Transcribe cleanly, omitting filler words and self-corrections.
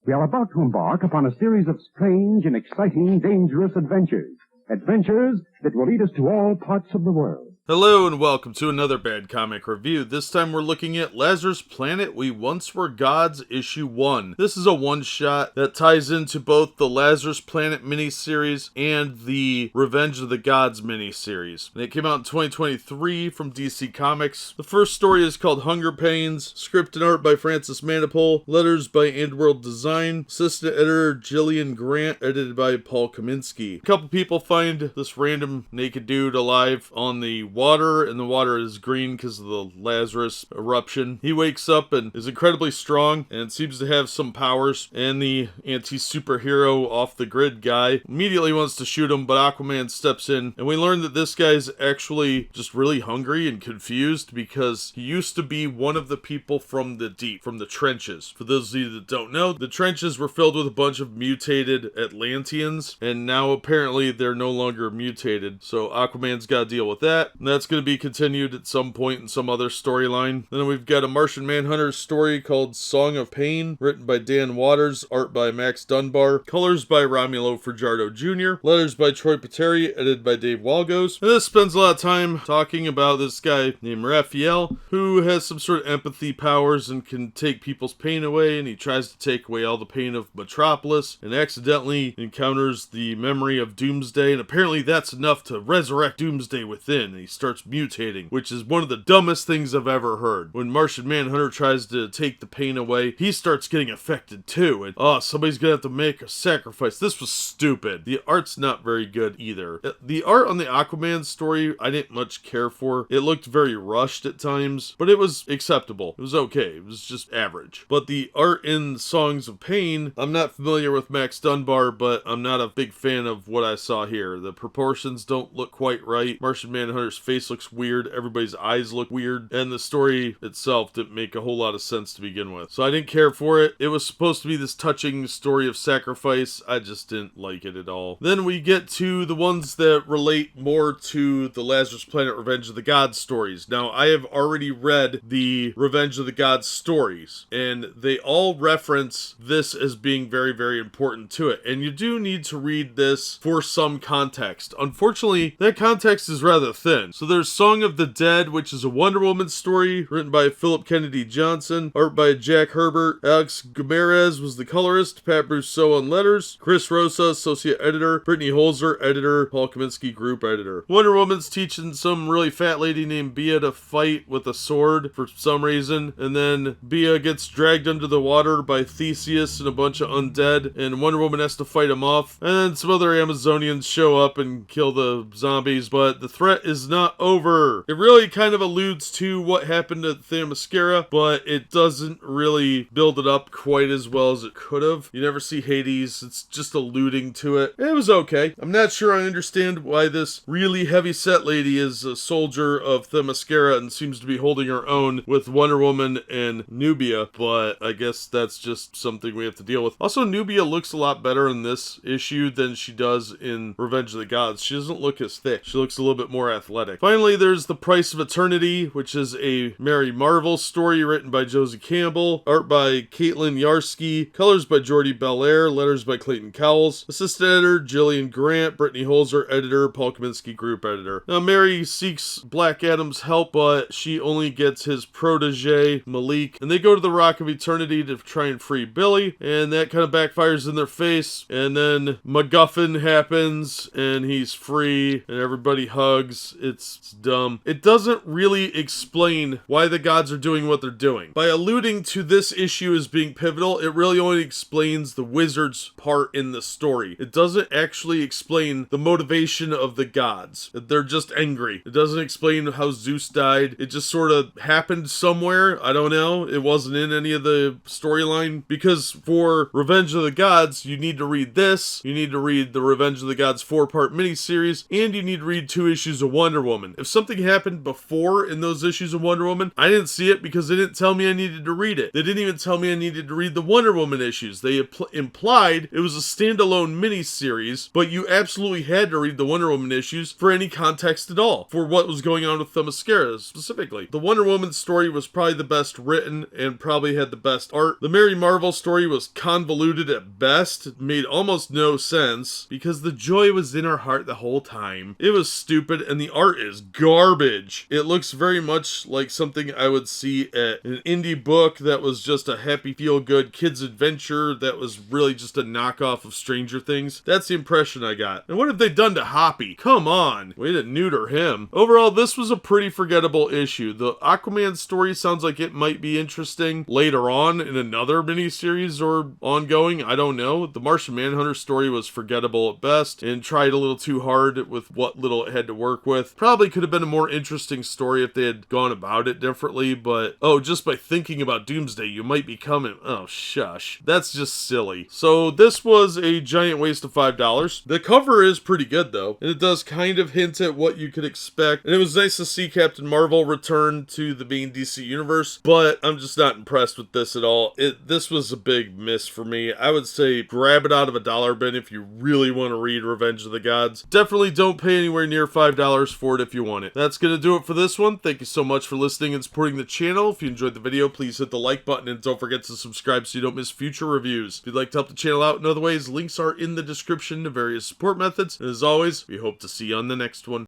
We are about to embark upon a series of strange and exciting, dangerous adventures. Adventures that will lead us to all parts of the world. Hello and welcome to another Bad Comic Review. This time we're looking at Lazarus Planet, We Once Were Gods, Issue 1. This is a one-shot that ties into both the Lazarus Planet miniseries and the Revenge of the Gods miniseries. And it came out in 2023 from DC Comics. The first story is called Hunger Pains, script and art by Francis Manapul, letters by Andworld Design, assistant editor Gillian Grant, edited by Paul Kaminsky. A couple people find this random naked dude alive on the water, and the water is green because of the Lazarus eruption. He wakes up and is incredibly strong and seems to have some powers, and the anti-superhero off-the-grid guy immediately wants to shoot him, but Aquaman steps in, and we learn that this guy's actually just really hungry and confused because he used to be one of the people from the deep, from the trenches. For those of you that don't know, the trenches were filled with a bunch of mutated Atlanteans, and now apparently they're no longer mutated, so Aquaman's got to deal with that. And that's going to be continued at some point in some other storyline. Then we've got a Martian Manhunter story called Song of Pain, written by Dan Waters, art by Max Dunbar, colors by Romulo Fajardo Jr., letters by Troy Pateri, edited by Dave Walgos. And this spends a lot of time talking about this guy named Raphael, who has some sort of empathy powers and can take people's pain away, and he tries to take away all the pain of Metropolis, and accidentally encounters the memory of Doomsday, and apparently that's enough to resurrect Doomsday within. And he starts mutating, which is one of the dumbest things I've ever heard. When Martian Manhunter tries to take the pain away, he starts getting affected too, and somebody's gonna have to make a sacrifice. This was stupid. The art's not very good either. The art on the Aquaman story I didn't much care for. It looked very rushed at times, but it was acceptable. It was okay. It was just average. But the art in Songs of Pain, I'm not familiar with Max Dunbar, but I'm not a big fan of what I saw here. The proportions don't look quite right. Martian Manhunter's face looks weird, everybody's eyes look weird, and the story itself didn't make a whole lot of sense to begin with. So I didn't care for it. It was supposed to be this touching story of sacrifice. I just didn't like it at all. Then we get to the ones that relate more to the Lazarus Planet Revenge of the Gods stories. Now, I have already read the Revenge of the Gods stories, and they all reference this as being very, very important to it. And you do need to read this for some context. Unfortunately, that context is rather thin. So there's Song of the Dead, which is a Wonder Woman story written by Philip Kennedy Johnson, art by Jack Herbert. Alex Guimarães was the colorist, Pat Brousseau on letters, Chris Rosa, associate editor, Brittany Holzer, editor, Paul Kaminsky, group editor. Wonder Woman's teaching some really fat lady named Bia to fight with a sword for some reason, and then Bia gets dragged under the water by Theseus and a bunch of undead, and Wonder Woman has to fight him off, and then some other Amazonians show up and kill the zombies, but the threat is not over. It really kind of alludes to what happened at Themyscira, but it doesn't really build it up quite as well as it could have. You never see Hades, it's just alluding to it. It was okay. I'm not sure I understand why this really heavy set lady is a soldier of Themyscira and seems to be holding her own with Wonder Woman and Nubia, but I guess that's just something we have to deal with. Also, Nubia looks a lot better in this issue than she does in Revenge of the Gods. She doesn't look as thick. She looks a little bit more athletic. Finally, there's The Price of Eternity, which is a Mary Marvel story written by Josie Campbell, art by Caitlin Yarsky, colors by Jordi Belair, letters by Clayton Cowles, assistant editor Gillian Grant, Brittany Holzer, editor, Paul Kaminsky, group editor. Now, Mary seeks Black Adam's help, but she only gets his protege, Malik, and they go to the Rock of Eternity to try and free Billy, and that kind of backfires in their face, and then MacGuffin happens, and he's free, and everybody hugs. It's dumb. It doesn't really explain why the gods are doing what they're doing. By alluding to this issue as being pivotal, it really only explains the wizard's part in the story. It doesn't actually explain the motivation of the gods. They're just angry. It doesn't explain how Zeus died. It just sort of happened somewhere. I don't know. It wasn't in any of the storyline, because for Revenge of the Gods, you need to read this, you need to read the Revenge of the Gods 4-part miniseries, and you need to read 2 issues of Wonder Woman. If something happened before in those issues of Wonder Woman, I didn't see it because they didn't tell me I needed to read it. They didn't even tell me I needed to read the Wonder Woman issues. They implied it was a standalone miniseries, but you absolutely had to read the Wonder Woman issues for any context at all, for what was going on with Themyscira specifically. The Wonder Woman story was probably the best written and probably had the best art. The Mary Marvel story was convoluted at best. It made almost no sense because the joy was in her heart the whole time. It was stupid and the art is garbage. It looks very much like something I would see at an indie book that was just a happy feel-good kid's adventure that was really just a knockoff of Stranger Things. That's the impression I got. And what have they done to Hoppy? Come on. Way to neuter him. Overall, this was a pretty forgettable issue. The Aquaman story sounds like it might be interesting later on in another miniseries or ongoing. I don't know. The Martian Manhunter story was forgettable at best and tried a little too hard with what little it had to work with. Probably could have been a more interesting story if they had gone about it differently, but just by thinking about Doomsday, you might be coming. Oh, shush. That's just silly. So this was a giant waste of $5. The cover is pretty good though, and it does kind of hint at what you could expect. And it was nice to see Captain Marvel return to the main DC universe, but I'm just not impressed with this at all. This was a big miss for me. I would say grab it out of a dollar bin if you really want to read Revenge of the Gods. Definitely don't pay anywhere near $5 for it if you want it. That's gonna do it for this one. Thank you so much for listening and supporting the channel. If you enjoyed the video, please hit the like button and don't forget to subscribe so you don't miss future reviews. If you'd like to help the channel out in other ways, links are in the description to various support methods. And as always, we hope to see you on the next one.